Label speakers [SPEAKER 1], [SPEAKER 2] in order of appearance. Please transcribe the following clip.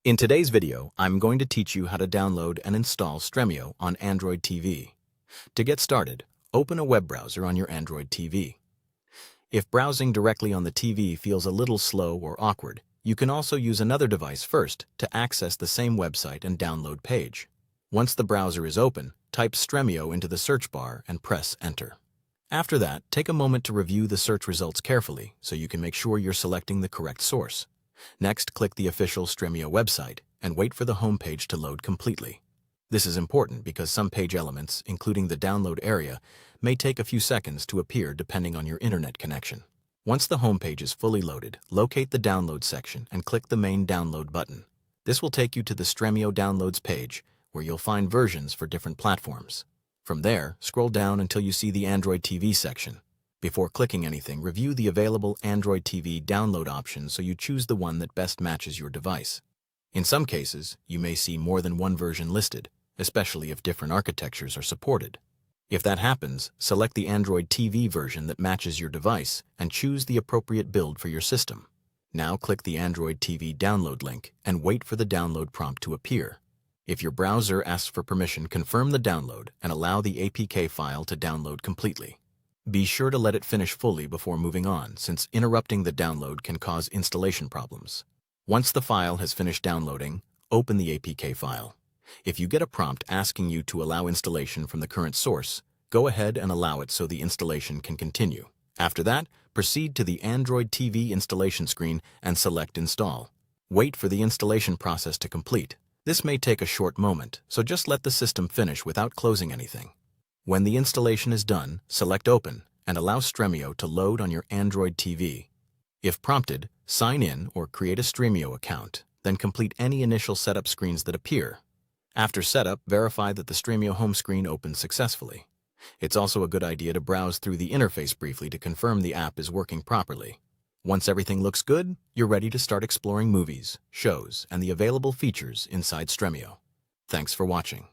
[SPEAKER 1] In today's video, I'm going to teach you how to download and install Stremio on Android TV. To get started, open a web browser on your Android TV. If browsing directly on the TV feels a little slow or awkward, you can also use another device first to access the same website and download page. Once the browser is open, type Stremio into the search bar and press Enter. After that, take a moment to review the search results carefully so you can make sure you're selecting the correct source. Next, click the official Stremio website and wait for the home page to load completely. This is important because some page elements, including the download area, may take a few seconds to appear depending on your internet connection. Once the home page is fully loaded, locate the download section and click the main download button. This will take you to the Stremio downloads page, where you'll find versions for different platforms. From there, scroll down until you see the Android TV section. Before clicking anything, review the available Android TV download options so you choose the one that best matches your device. In some cases, you may see more than one version listed, especially if different architectures are supported. If that happens, select the Android TV version that matches your device and choose the appropriate build for your system. Now click the Android TV download link and wait for the download prompt to appear. If your browser asks for permission, confirm the download and allow the APK file to download completely. Be sure to let it finish fully before moving on, since interrupting the download can cause installation problems. Once the file has finished downloading, open the APK file. If you get a prompt asking you to allow installation from the current source, go ahead and allow it so the installation can continue. After that, proceed to the Android TV installation screen and select Install. Wait for the installation process to complete. This may take a short moment, so just let the system finish without closing anything. When the installation is done, select Open and allow Stremio to load on your Android TV. If prompted, sign in or create a Stremio account, then complete any initial setup screens that appear. After setup, verify that the Stremio home screen opens successfully. It's also a good idea to browse through the interface briefly to confirm the app is working properly. Once everything looks good, you're ready to start exploring movies, shows, and the available features inside Stremio. Thanks for watching.